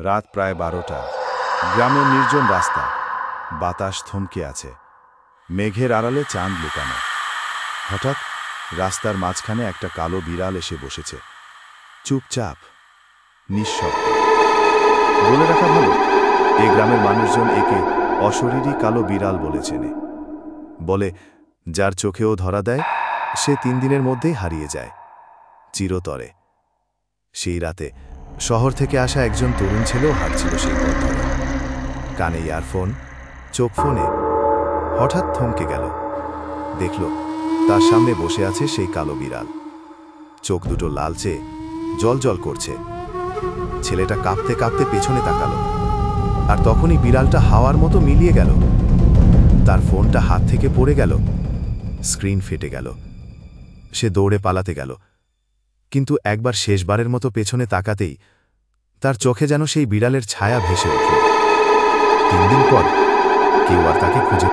রাত প্রায় 12টা। গ্রামের নির্জন রাস্তা, বাতাস থমকে আছে, মেঘের আড়ালে চাঁদ লুকানো। হঠাৎ রাস্তার মাঝখানে একটা কালো বিড়াল এসে বসেছে, চুপচাপ, নিঃশব্দ। বলে রাখা ভালো, এই গ্রামের মানুষজন একে অশরীরী কালো বিড়াল বলে চেনে। বলে, যার চোখেও ধরা দেয় সে 3 দিনের মধ্যেই হারিয়ে যায়, চিরতরে। সেই রাতে শহর থেকে আসা একজন তরুণ ছেলেও হাঁটছিল সেই পথ ধরে, কানে ইয়ারফোন, চোখ ফোনে। হঠাৎ থমকে গেল, দেখল তার সামনে বসে আছে সেই কালো বিড়াল। চোখ দুটো লালচে, জল করছে। ছেলেটা কাঁপতে কাঁপতে পেছনে তাকালো, আর তখনই বিড়ালটা হাওয়ার মতো মিলিয়ে গেল। তার ফোনটা হাত থেকে পড়ে গেল, স্ক্রিন ফেটে গেল। সে দৌড়ে পালাতে গেল, কিন্তু একবার শেষবারের মতো পেছনে তাকাতেই তার চোখে যেন সেই বিড়ালের ছায়া ভেসে উঠল। 3 দিন পর কেউ আর তাকে খুঁজে